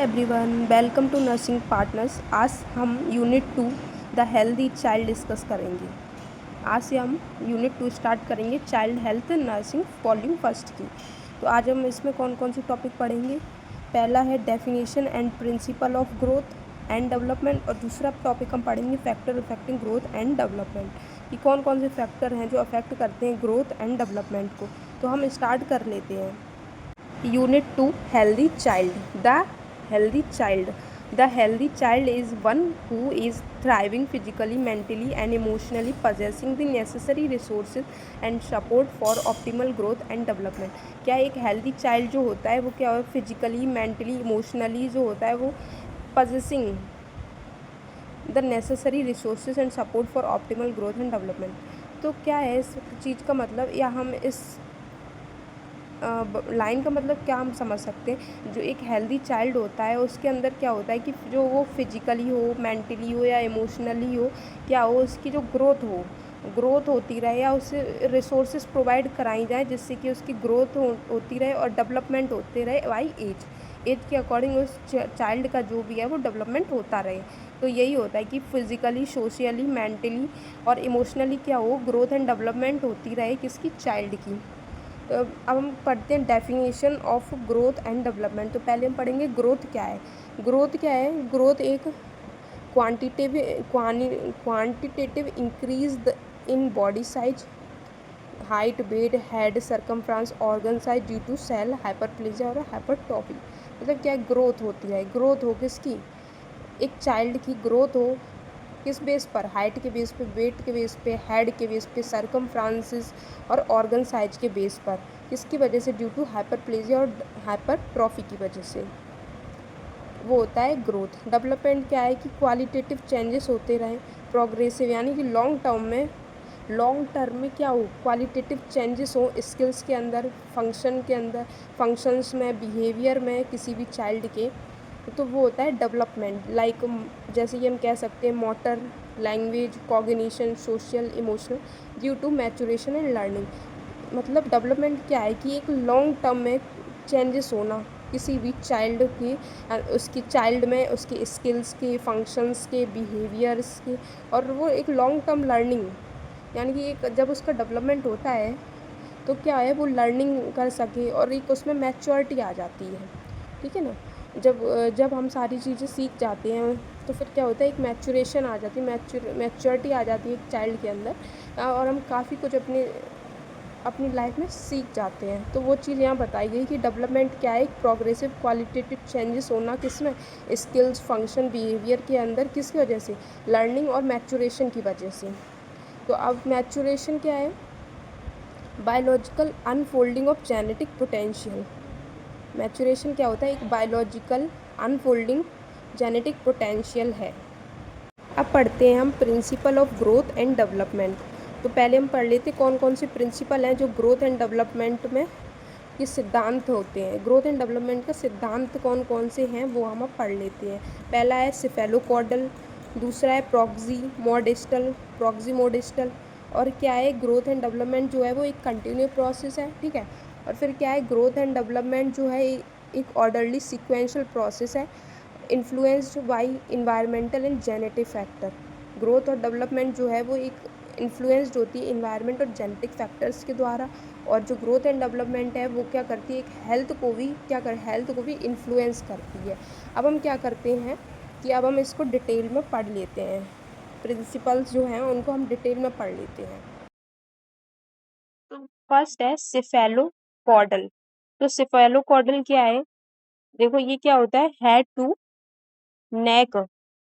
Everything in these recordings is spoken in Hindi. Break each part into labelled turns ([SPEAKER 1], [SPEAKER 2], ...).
[SPEAKER 1] Everyone, welcome to nursing partners. आज हम unit 2 the healthy child discuss करेंगे। आज से हम यूनिट 2 स्टार्ट करेंगे child health nursing volume first की। तो आज हम इसमें कौन कौन से टॉपिक पढ़ेंगे। पहला है definition and principle of growth and development, और दूसरा टॉपिक हम पढ़ेंगे factor affecting growth and development, कि कौन कौन से फैक्टर हैं जो अफेक्ट करते हैं ग्रोथ एंड डेवलपमेंट को। तो हम स्टार्ट कर लेते हैं। Unit 2 Healthy Child. The healthy child is one who is thriving physically, mentally and emotionally, possessing the necessary resources and support for optimal growth and development. क्या एक healthy child जो होता है वो क्या है, physically, mentally, emotionally जो होता है वो possessing the necessary resources and support for optimal growth and development. तो क्या है इस चीज़ का मतलब, या हम इस लाइन का मतलब क्या हम समझ सकते हैं। जो एक हेल्दी चाइल्ड होता है उसके अंदर क्या होता है कि जो वो फिजिकली हो, मेंटली हो या इमोशनली हो, क्या हो, उसकी जो ग्रोथ होती रहे या उसे रिसोर्सेज प्रोवाइड कराई जाए जिससे कि उसकी ग्रोथ होती रहे और डेवलपमेंट होते रहे बाई एज के अकॉर्डिंग उस चाइल्ड का जो भी है वो डेवलपमेंट होता रहे। तो यही होता है कि फिज़िकली, सोशली, मेंटली और इमोशनली क्या हो, ग्रोथ एंड डेवलपमेंट होती रहे किसकी, चाइल्ड की। तो अब हम पढ़ते हैं definition of growth and development. तो पहले हम पढ़ेंगे ग्रोथ क्या है। ग्रोथ एक quantitative increase in body size, height, weight, head circumference, organ size due to cell hyperplasia और हाइपरट्रॉफी। मतलब क्या ग्रोथ होती है, ग्रोथ हो किसकी, एक चाइल्ड की ग्रोथ हो किस बेस पर, हाइट के बेस पे, वेट के बेस पे, हेड के बेस पे, सरकमफ्रेंसेस और ऑर्गन साइज के बेस पर, किसकी वजह से, ड्यू टू हाइपरप्लेजिया और हाइपरट्रॉफी की वजह से वो होता है ग्रोथ। डेवलपमेंट क्या है कि क्वालिटेटिव चेंजेस होते रहें, प्रोग्रेसिव यानी कि लॉन्ग टर्म में क्या हो, क्वालिटेटिव चेंजेस हो स्किल्स के अंदर, फंक्शंस में, बिहेवियर में किसी भी चाइल्ड के, तो वो होता है डेवलपमेंट। लाइक जैसे कि हम कह सकते हैं motor, language, cognition, social, emotional, due to maturation and learning. मतलब डेवलपमेंट क्या है कि एक लॉन्ग टर्म में चेंजेस होना किसी भी चाइल्ड की, उसकी चाइल्ड में उसके स्किल्स के, फंक्शंस के, बिहेवियर्स के, और वो एक लॉन्ग टर्म लर्निंग, यानी कि एक जब उसका डेवलपमेंट होता है तो क्या है, वो लर्निंग कर सके और एक उसमें मैच्योरिटी आ जाती है। ठीक है ना। जब हम सारी चीज़ें सीख जाते हैं तो फिर क्या होता है, एक मैच्योरेशन आ जाती है, मैच्योरिटी आ जाती है एक चाइल्ड के अंदर, और हम काफ़ी कुछ अपनी लाइफ में सीख जाते हैं। तो वो चीज़ यहाँ बताई गई कि डेवलपमेंट क्या है, एक प्रोग्रेसिव क्वालिटेटिव चेंजेस होना किसमें, स्किल्स, फंक्शन, बिहेवियर के अंदर, किसकी वजह से, लर्निंग और मैच्योरेशन की वजह से। तो अब मैच्योरेशन क्या है, biological unfolding of genetic potential. Maturation क्या होता है, एक बायोलॉजिकल अनफोल्डिंग जेनेटिक पोटेंशियल है। अब पढ़ते हैं हम principle of growth and development. तो पहले हम पढ़ लेते कौन कौन से प्रिंसिपल हैं जो ग्रोथ एंड डेवलपमेंट में के सिद्धांत होते हैं। ग्रोथ एंड डेवलपमेंट का सिद्धांत कौन कौन से हैं वो हम अब पढ़ लेते हैं। पहला है सिफेलोकॉर्डल, दूसरा है प्रॉक्सिमोडिस्टल, और क्या है, ग्रोथ एंड डेवलपमेंट जो है वो एक कंटिन्यू प्रोसेस है। ठीक है। और फिर क्या है, ग्रोथ एंड डेवलपमेंट जो है एक ऑर्डरली सिक्वेंशियल प्रोसेस है, influenced by environmental and genetic factor. Growth और डेवलपमेंट जो है वो एक इन्फ्लुएंस्ड होती है इन्वायरमेंट और जेनेटिक फैक्टर्स के द्वारा, और जो ग्रोथ एंड डेवलपमेंट है वो क्या करती है, एक हेल्थ को भी इन्फ्लुएंस करती है। अब हम क्या करते हैं कि अब हम इसको डिटेल में पढ़ लेते हैं, प्रिंसिपल्स जो हैं उनको हम डिटेल में पढ़ लेते हैं। तो फर्स्ट है सिफेलोकॉर्डल। तो सिफेलोकॉर्डल क्या है, देखो ये क्या होता है, हेड टू नेक,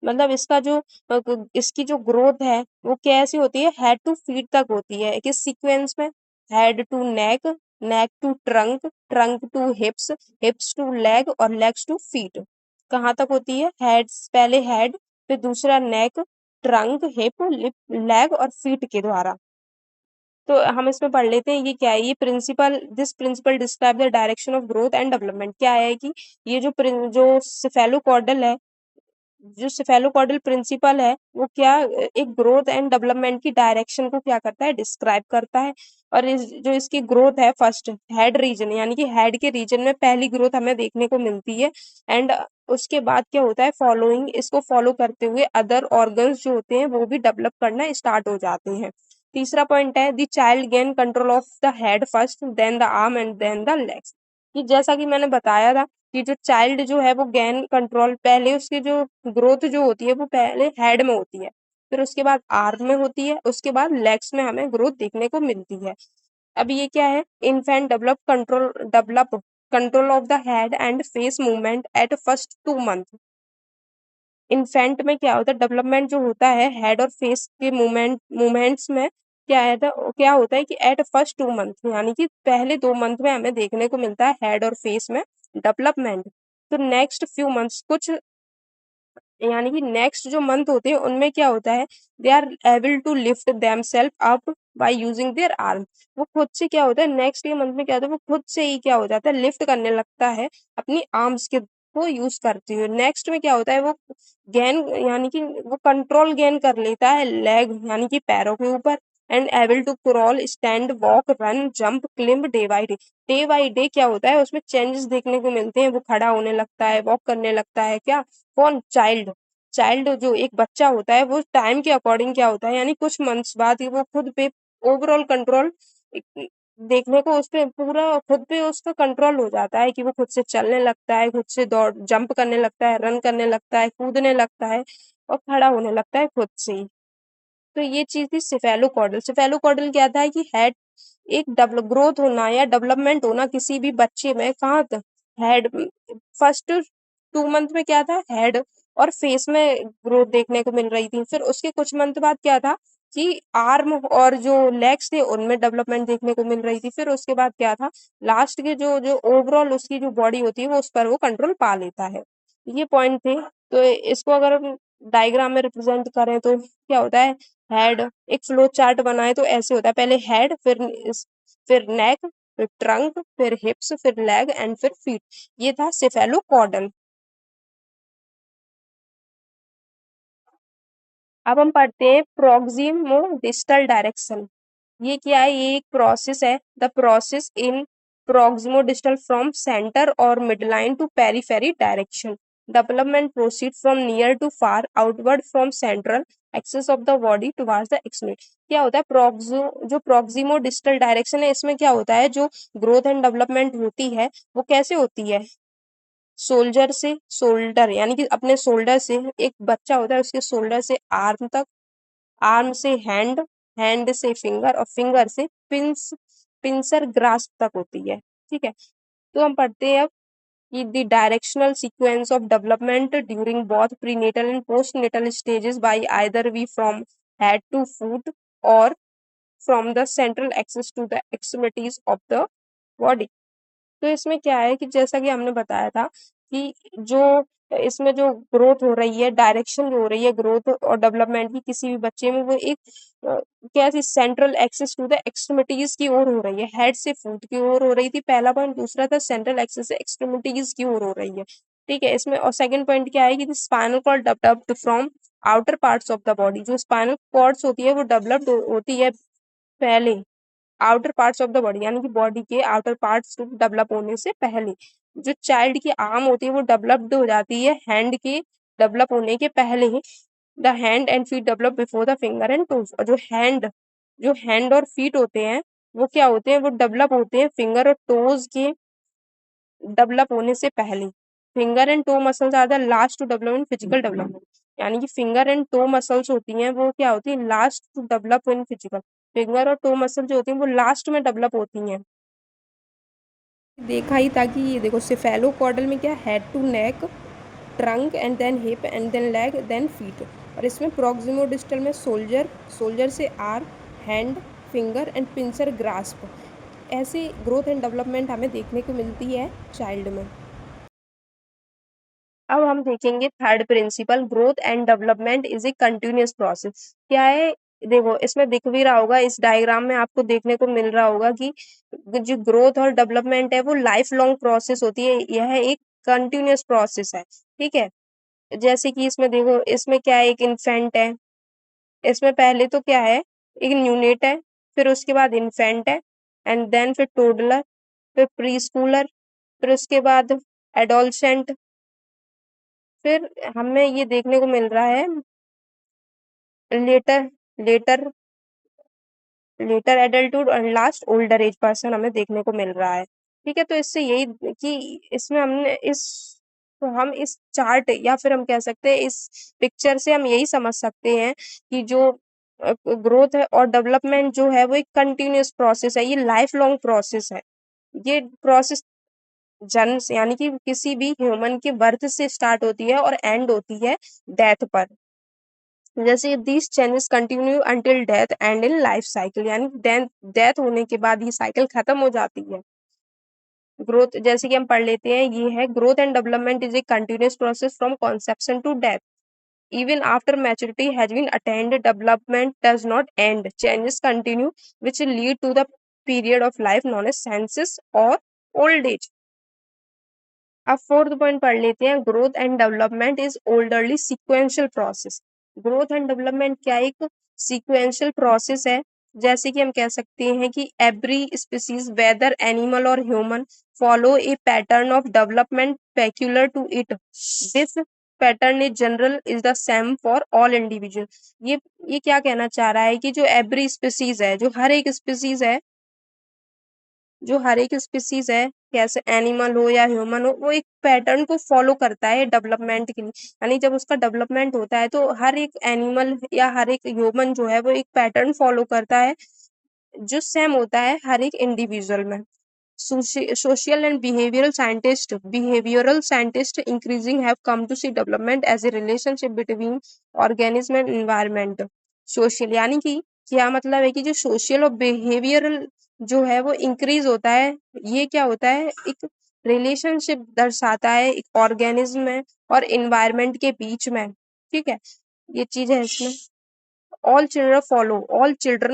[SPEAKER 1] मतलब इसकी जो ग्रोथ है वो कैसे होती है, हेड टू फीट तक होती है। किस सीक्वेंस में, head to neck, neck to trunk, trunk to hips, hips to leg और लेग्स टू फीट। कहाँ तक होती है, हेड पहले हेड, फिर दूसरा neck, trunk, hip, lip, leg और फीट के द्वारा। तो हम इसमें पढ़ लेते हैं ये क्या है, ये this principle describe the direction of growth and development. क्या है कि ये जो सिफेलोकॉर्डल है जो सेफेलोकॉर्डल प्रिंसिपल है वो क्या एक ग्रोथ एंड डेवलपमेंट की डायरेक्शन को क्या करता है, डिस्क्राइब करता है। और जो इसकी ग्रोथ है फर्स्ट हेड रीजन यानी कि हेड के रीजन में पहली ग्रोथ हमें देखने को मिलती है। एंड उसके बाद क्या होता है, फॉलोइंग इसको फॉलो करते हुए अदर ऑर्गन्स जो होते हैं वो भी डेवलप करना स्टार्ट हो जाते हैं। तीसरा पॉइंट है the child gain control of the head first then the arm and then the legs. कि जैसा कि मैंने बताया था कि जो चाइल्ड जो है वो गेन कंट्रोल पहले उसकी जो ग्रोथ जो होती है वो पहले हेड में होती है, फिर उसके बाद आर्म में होती है, उसके बाद लेग्स में हमें ग्रोथ देखने को मिलती है। अब ये क्या है, infant develop control of the head and face movement at first 2 month. Infant में क्या होता है, डेवलपमेंट जो होता है हेड और फेस के मूवमेंट्स में क्या है क्या होता है कि एट फर्स्ट 2 मंथ यानी कि पहले 2 मंथ में हमें देखने को मिलता है हेड और फेस में डेवलपमेंट। तो नेक्स्ट फ्यू मंथ्स कुछ यानी कि नेक्स्ट जो मंथ होते हैं उनमें क्या होता है, they are able to lift themselves up by using their arm. वो खुद से क्या होता है, नेक्स्ट के मंथ में क्या होता है, वो खुद से ही क्या हो जाता है, लिफ्ट करने लगता है अपनी आर्म्स के को यूज करते हुए। नेक्स्ट में क्या होता है, वो गेन यानी कि वो कंट्रोल गेन कर लेता है लेग यानी कि पैरों के ऊपर। And able to crawl stand walk run jump climb day by day क्या होता है, उसमें चेंजेस देखने को मिलते हैं। वो खड़ा होने लगता है, वॉक करने लगता है, क्या कौन, चाइल्ड। चाइल्ड जो एक बच्चा होता है वो टाइम के अकॉर्डिंग क्या होता है, यानी कुछ मंथ्स बाद ही वो खुद पे ओवरऑल कंट्रोल देखने को उस पे पूरा खुद पे उसका कंट्रोल हो जाता है कि वो खुद से चलने लगता है, खुद से दौड़ जंप करने लगता है, रन करने लगता है, कूदने लगता है और खड़ा होने लगता है खुद से ही। तो ये चीज थी सेफेलोकॉर्डल। सेफेलोकॉर्डल क्या था कि हेड एक ग्रोथ होना या डेवलपमेंट होना किसी भी बच्चे में कहाँ तक, हेड फर्स्ट 2 मंथ में क्या था, हेड और फेस में ग्रोथ देखने को मिल रही थी। फिर उसके कुछ मंथ बाद क्या था कि आर्म और जो लेग्स थे उनमें डेवलपमेंट देखने को मिल रही थी। फिर उसके बाद क्या था, लास्ट के जो जो ओवरऑल उसकी जो बॉडी होती है वो उस पर वो कंट्रोल पा लेता है। ये पॉइंट थे। तो इसको अगर हम डायग्राम में रिप्रेजेंट करें तो क्या होता है, हेड एक फ्लो चार्ट बनाए तो ऐसे होता है, पहले हेड फिर नेक फिर ट्रंक फिर हिप्स फिर लेग एंड फिर फीट। ये था सेफेलोकॉर्डल। अब हम पढ़ते हैं प्रोक्सिमो डिस्टल डायरेक्शन। ये क्या है, ये एक प्रोसेस है, the process in proximo distal from centre और midline to periphery direction. Development proceed from near to far outward from central axis of the body towards the extremity. क्या होता है, जो प्रोक्सिमो डिस्टल डायरेक्शन है इसमें क्या होता है, जो ग्रोथ एंड डेवलपमेंट होती है वो कैसे होती है, शोल्डर से शोल्डर यानी कि अपने शोल्डर से, एक बच्चा होता है उसके शोल्डर से आर्म तक, आर्म से हैंड, हैंड से फिंगर और फिंगर से पिंसर ग्रास्प तक होती है। ठीक है, तो हम पढ़ते हैं अब कि the directional sequence of development during both prenatal and postnatal stages by either we from head to foot और from the central axis to the extremities of the body. तो इसमें क्या है कि जैसा कि हमने बताया था कि जो इसमें जो ग्रोथ हो रही है, डायरेक्शन जो हो रही है ग्रोथ और डेवलपमेंट की किसी भी बच्चे में, वो एक क्या थी, central axis to the extremities की ओर हो रही है, हेड से फुट की ओर हो रही थी पहला पॉइंट। दूसरा था सेंट्रल एक्सिस से एक्सट्रीमिटीज की ओर हो रही है। ठीक है, इसमें और सेकंड पॉइंट क्या है कि spinal cord developed from outer parts of the body. जो स्पाइनल कॉर्ड्स होती है वो डेवलप्ड होती है पहले outer parts of the body यानी कि बॉडी के आउटर पार्ट्स डेवलप होने से पहले। जो चाइल्ड की आर्म होती है वो डेवलप्ड हो जाती है हैंड के डेवलप होने के पहले ही। The hand and feet develop before the finger and toes. और जो हैंड और फीट होते हैं वो क्या होते हैं, वो डेवलप होते हैं फिंगर और टोज के डेवलप होने से पहले। Finger and toe muscles are the last to develop in physical development. यानी कि फिंगर एंड टो मसल्स होती हैं वो क्या होती है, last to develop in physical. Finger और टो मसल जो होती हैं वो लास्ट में डेवलप होती हैं। देखा ही था कि ये देखो सेफेलोकॉर्डल में क्या, head to neck, trunk and then hip and then leg then feet. और इसमें प्रोक्सिमो डिस्टल में सोल्जर से arm, hand, finger and pincer grasp. ऐसे ग्रोथ एंड डेवलपमेंट हमें देखने को मिलती है चाइल्ड में। अब हम देखेंगे third principal, growth and development is a continuous process. क्या है, देखो इसमें दिख भी रहा होगा, इस डायग्राम में आपको देखने को मिल रहा होगा कि जो ग्रोथ और डेवलपमेंट है वो लाइफ लॉन्ग प्रोसेस होती है, यह एक कंटिन्यूअस प्रोसेस है। ठीक है, जैसे कि इसमें देखो, इसमें क्या है, एक इन्फेंट है, इसमें पहले तो क्या है, एक न्यूनेट है, फिर उसके बाद इन्फेंट है, एंड देन फिर टोडलर, फिर प्री स्कूलर, फिर उसके बाद एडोलसेंट, फिर हमें ये देखने को मिल रहा है लेटर लेटर लेटर एडल्टहुड और लास्ट ओल्डर एज पर्सन हमें देखने को मिल रहा है। ठीक है, तो इससे यही कि इसमें हमने इस तो हम इस चार्ट या फिर हम कह सकते हैं इस पिक्चर से हम यही समझ सकते हैं कि जो ग्रोथ है और डेवलपमेंट जो है वो एक कंटिन्यूअस प्रोसेस है, ये लाइफ लॉन्ग प्रोसेस है। ये प्रोसेस जन्म से यानी कि किसी भी ह्यूमन के बर्थ से स्टार्ट होती है और एंड होती है डेथ पर। जैसे these changes continue until death and in life cycle, यानी डेथ होने के बाद ये साइकिल खत्म हो जाती है। ग्रोथ जैसे कि हम पढ़ लेते हैं, ये है growth and development is a continuous process from conception to death. Even after maturity has been attained, development does not end. Changes continue, which lead to the period of life known as senses or old age. अब फोर्थ पॉइंट पढ़ लेते हैं, growth and development is orderly sequential process. Growth and development क्या एक सीक्वेंशियल प्रोसेस है, जैसे कि हम कह सकते हैं कि every species whether animal or human follow a pattern of development peculiar to it. This pattern is general is the same for all individual. ये क्या कहना चाह रहा है कि जो एवरी स्पीसीज है, जो हर एक स्पीसीज है, जो हर एक स्पीसीज है, कैसे एनिमल हो या ह्यूमन हो, वो एक पैटर्न को फॉलो करता है डेवलपमेंट के लिए। यानी जब उसका डेवलपमेंट होता है तो हर एक एनिमल या हर एक ह्यूमन जो है वो एक पैटर्न फॉलो करता है जो सेम होता है हर एक इंडिविजुअल में। Social and behavioral scientists increasing have come to see development as a relationship between organism and environment. Social यानी कि क्या मतलब है कि जो सोशल और बिहेवियरल जो है वो इंक्रीज होता है, ये क्या होता है, एक रिलेशनशिप दर्शाता है एक ऑर्गेनिज्म में और इन्वायरमेंट के बीच में। ठीक है, ये चीज है इसमें। all children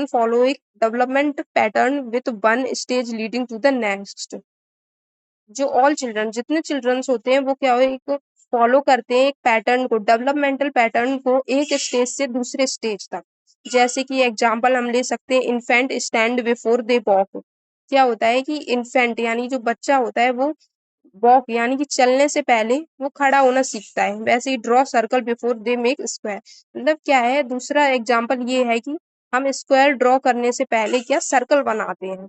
[SPEAKER 1] follow a development pattern with one stage leading to the next। जो ऑल चिल्ड्रन, जितने चिल्ड्रंस होते हैं वो क्या हो, एक फॉलो करते हैं एक पैटर्न को, डेवलपमेंटल पैटर्न को, एक स्टेज से दूसरे स्टेज तक। जैसे कि एग्जांपल हम ले सकते हैं, infant stand before they walk. क्या होता है कि इन्फेंट यानी जो बच्चा होता है वो वॉक यानी कि चलने से पहले वो खड़ा होना सीखता है। वैसे ही draw circle before they make square, मतलब क्या है, दूसरा एग्जांपल ये है कि हम स्क्वायर ड्रॉ करने से पहले क्या सर्कल बनाते हैं।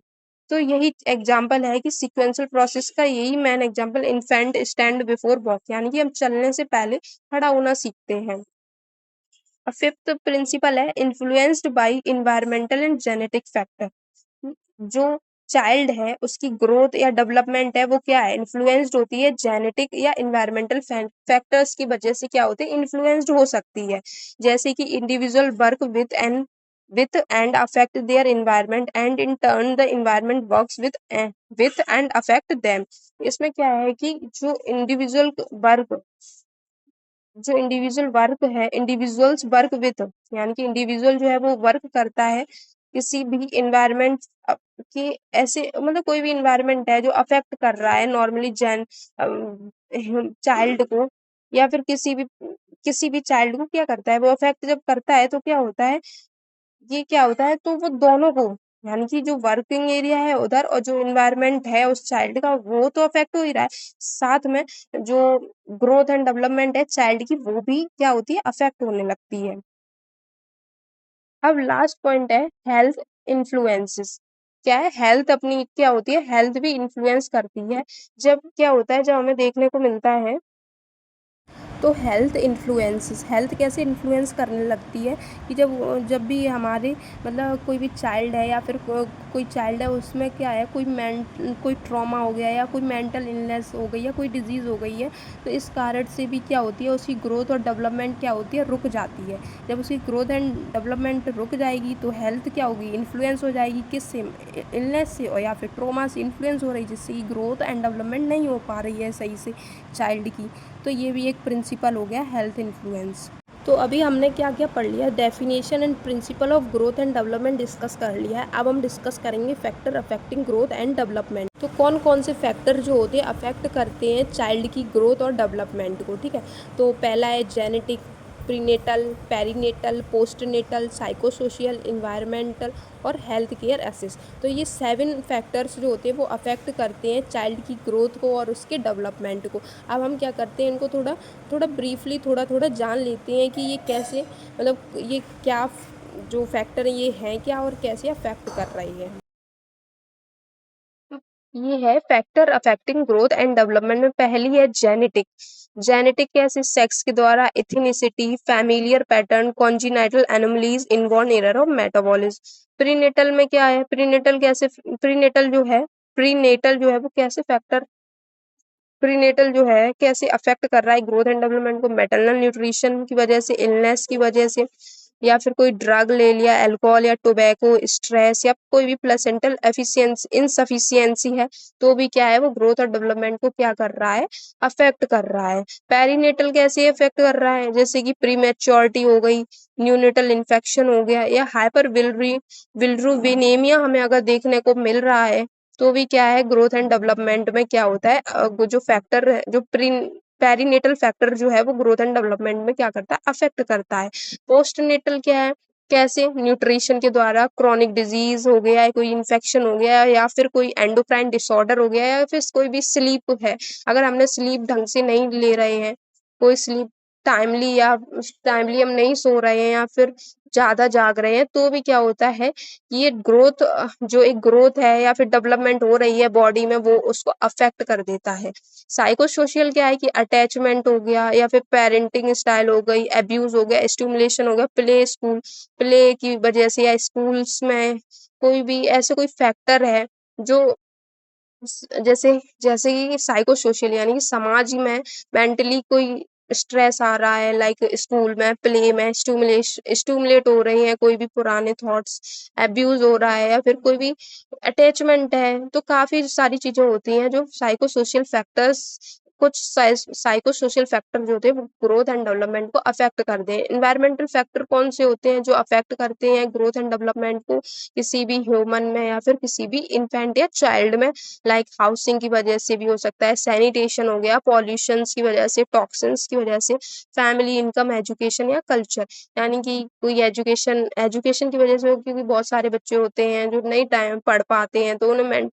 [SPEAKER 1] तो यही एग्जांपल है कि सीक्वेंशियल प्रोसेस का यही main example infant stand before walk, यानी कि हम चलने से पहले खड़ा होना सीखते हैं। फिफ्थ प्रिंसिपल है influenced by environmental and genetic factor. जो चाइल्ड है उसकी ग्रोथ या डेवलपमेंट है वो क्या है, इन्फ्लुएंस्ड होती है जेनेटिक या इन्वायरमेंटल फैक्टर्स की वजह से। क्या होते हैं, इन्फ्लुएंस्ड हो सकती है। जैसे कि individual work with and affect their environment and in turn the environment works with and affect them। इसमें क्या है कि इंडिविजुअल्स वर्क विथ, यानी कि इंडिविजुअल जो है वो वर्क करता है किसी भी इन्वायरमेंट की, ऐसे मतलब कोई भी इन्वायरमेंट है जो अफेक्ट कर रहा है नॉर्मली चाइल्ड को, या फिर किसी भी चाइल्ड को क्या करता है, वो अफेक्ट जब करता है तो क्या होता है, ये क्या होता है, तो वो दोनों को, यानी कि जो वर्किंग एरिया है उधर और जो इन्वायरमेंट है उस चाइल्ड का वो तो अफेक्ट हो ही रहा है, साथ में जो ग्रोथ एंड डेवलपमेंट है चाइल्ड की वो भी क्या होती है, अफेक्ट होने लगती है। अब लास्ट पॉइंट है हेल्थ इन्फ्लुएंसेस। क्या है, हेल्थ अपनी क्या होती है, हेल्थ भी इन्फ्लुएंस करती है। जब क्या होता है, जब हमें देखने को मिलता है तो हेल्थ कैसे इन्फ्लुएंस करने लगती है कि जब जब भी हमारे मतलब कोई भी चाइल्ड है या फिर कोई चाइल्ड है उसमें क्या है, कोई ट्रॉमा हो गया या कोई मेंटल इलनेस हो गई या कोई डिजीज़ हो गई है, तो इस कारण से भी क्या होती है, उसकी ग्रोथ और डेवलपमेंट क्या होती है, रुक जाती है। जब उसकी ग्रोथ एंड डेवलपमेंट रुक जाएगी तो हेल्थ क्या होगी, इन्फ्लुएंस हो जाएगी, किससे, इलनेस से और या फिर ट्रॉमा से इन्फ्लुएंस हो रही, जिससे कि ग्रोथ एंड डेवलपमेंट नहीं हो पा रही है सही से चाइल्ड की। तो ये भी एक प्रिंसिपल हो गया हेल्थ इन्फ्लुएंस। तो अभी हमने क्या क्या पढ़ लिया, definition and principle of growth and development discuss कर लिया है। अब हम डिस्कस करेंगे factor affecting growth and development. तो कौन कौन से फैक्टर जो होते हैं अफेक्ट करते हैं चाइल्ड की ग्रोथ और डेवलपमेंट को, ठीक है। तो पहला है genetic, prenatal, perinatal, postnatal, psychosocial, environmental और हेल्थ केयर एसेस। तो ये 7 फैक्टर्स जो होते हैं वो अफेक्ट करते हैं चाइल्ड की ग्रोथ को और उसके डेवलपमेंट को। अब हम क्या करते हैं, इनको थोड़ा थोड़ा ब्रीफली थोड़ा थोड़ा जान लेते हैं कि ये कैसे, मतलब ये क्या जो फैक्टर ये हैं क्या और कैसे अफेक्ट कर रही है। ये है factor affecting growth and development में पहली है जेनेटिक। जेनेटिक कैसे, सेक्स के द्वारा, ethnicity, familiar pattern, congenital anomalies, inborn error of metabolism. Prenatal में क्या है, प्रीनेटल कैसे, प्रीनेटल जो है वो कैसे फैक्टर, प्रीनेटल जो है कैसे अफेक्ट कर रहा है ग्रोथ एंड डेवलपमेंट को, मेटरनल न्यूट्रिशन की वजह से, इलनेस की वजह से, या फिर कोई ड्रग ले लिया, अल्कोहल या टोबैको, स्ट्रेस या कोई भी प्लेसेंटल एफिशिएंसी इनसफिशिएंसी है, तो भी क्या है वो ग्रोथ और डेवलपमेंट को क्या कर रहा है, अफेक्ट कर रहा है। पेरीनेटल कैसे अफेक्ट कर रहा है, जैसे कि प्रीमेच्योरिटी हो गई, न्यूनेटल इन्फेक्शन हो गया, या हाइपर बिल्रुबिनेमिया हमें अगर देखने को मिल रहा है, तो भी क्या है ग्रोथ एंड डेवलपमेंट में क्या होता है, जो फैक्टर है, जो पेरीनेटल फैक्टर जो है वो ग्रोथ एंड डेवलपमेंट में क्या करता है, अफेक्ट करता है। पोस्टनेटल क्या है, कैसे, न्यूट्रिशन के द्वारा, क्रॉनिक डिजीज हो गया, कोई इन्फेक्शन हो गया, या फिर कोई एंडोक्राइन डिसऑर्डर हो गया, या फिर कोई भी स्लीप है, अगर हमने स्लीप ढंग से नहीं ले रहे हैं, कोई स्लीप टाइमली हम नहीं सो रहे हैं, या फिर ज्यादा जाग रहे हैं, तो भी क्या होता है, ये ग्रोथ, जो एक ग्रोथ है या फिर डेवलपमेंट हो रही है बॉडी में, वो उसको अफेक्ट कर देता है। साइको सोशल क्या है कि अटैचमेंट हो गया, या फिर पेरेंटिंग स्टाइल हो गई, एब्यूज हो गया, स्टिमुलेशन हो गया, प्ले की वजह से, या स्कूल्स में कोई भी ऐसे कोई फैक्टर है जो जैसे जैसे कि साइको सोशल यानी कि समाज में मेंटली कोई स्ट्रेस आ रहा है, लाइक स्कूल में, प्ले में स्टिमुलेट हो रही है कोई भी पुराने थॉट्स, एब्यूज हो रहा है, या फिर कोई भी अटैचमेंट है, तो काफी सारी चीजें होती हैं जो साइको सोशल फैक्टर्स, कुछ साइको सोशल फैक्टर जो होते हैं वो ग्रोथ एंड डेवलपमेंट को अफेक्ट करते हैं। इन्वायरमेंटल फैक्टर कौन से होते हैं जो अफेक्ट करते हैं ग्रोथ एंड डेवलपमेंट को किसी भी ह्यूमन में या फिर किसी भी इन्फेंट या चाइल्ड में, लाइक हाउसिंग की वजह से भी हो सकता है, सैनिटेशन हो गया, पॉल्यूशंस की वजह से, टॉक्सिन्स की वजह से, फैमिली इनकम, एजुकेशन या कल्चर, यानी कि कोई एजुकेशन एजुकेशन की वजह से हो, क्योंकि बहुत सारे बच्चे होते हैं जो नहीं टाइम पढ़ पाते हैं, तो उन्हें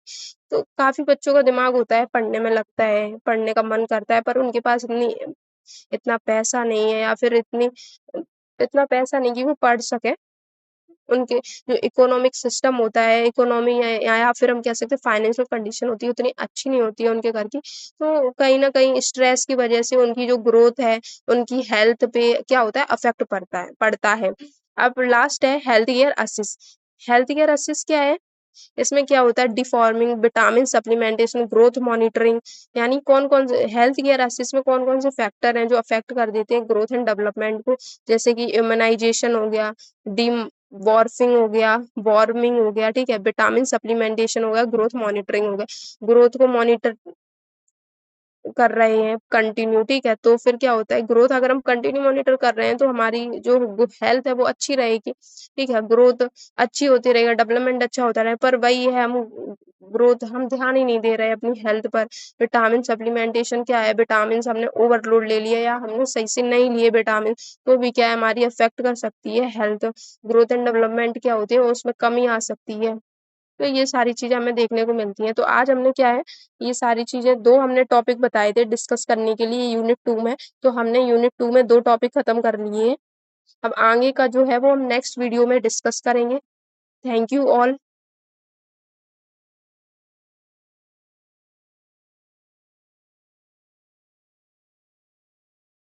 [SPEAKER 1] तो काफी बच्चों का दिमाग होता है पढ़ने में लगता है, पढ़ने का मन करता है, पर उनके पास इतना पैसा नहीं है, या फिर इतना पैसा नहीं कि वो पढ़ सके, उनके जो इकोनॉमिक सिस्टम होता है, इकोनॉमी या फिर हम कह सकते हैं फाइनेंशियल कंडीशन होती है, उतनी अच्छी नहीं होती है उनके घर की। तो कहीं न कहीं स्ट्रेस की वजह से उनकी जो ग्रोथ है, उनकी हेल्थ पे क्या होता है, इफ़ेक्ट पड़ता है। अब लास्ट है health care assist. Health care assist क्या है? इसमें क्या होता है, deforming, vitamin supplementation, growth monitoring, यानी कौन-कौन से हेल्थ केयर असिस्ट में कौन-कौन से फैक्टर हैं जो अफ़ेक्ट कर देते हैं ग्रोथ एंड डेवलपमेंट को, जैसे कि इम्यूनाइज़ेशन हो गया, डिम वॉर्फिंग हो गया, वॉर्मिंग हो गया, ठीक है? विटामिन सप्लीमेंटेशन हो गया, ग्रोथ मॉनिटरिंग हो गया। ग्रोथ को मॉनिटर कर रहे हैं कंटिन्यू, ठीक है? तो फिर क्या होता है, ग्रोथ अगर हम कंटिन्यू मॉनिटर कर रहे हैं तो हमारी जो हेल्थ है वो अच्छी रहेगी, ठीक है? ग्रोथ अच्छी होती रहेगा, डेवलपमेंट अच्छा होता रहे, पर वही है, हम ग्रोथ हम ध्यान ही नहीं दे रहे हैं अपनी हेल्थ पर। विटामिन सप्लीमेंटेशन क्या है, विटामिन्स हमने ओवरलोड ले लिया या हमने सही से नहीं लिए विटामिन, तो भी क्या है हमारी अफ़ेक्ट कर सकती है हेल्थ। ग्रोथ एंड डेवलपमेंट क्या होती है, उसमें कमी आ सकती है। तो ये सारी चीज़ें हमें देखने को मिलती हैं। तो आज हमने क्या है, ये सारी चीज़ें 2 हमने टॉपिक बताए थे डिस्कस करने के लिए यूनिट 2 में, तो हमने यूनिट 2 में 2 टॉपिक खत्म कर लिए हैं। अब आगे का जो है वो हम नेक्स्ट वीडियो में डिस्कस करेंगे। Thank you all.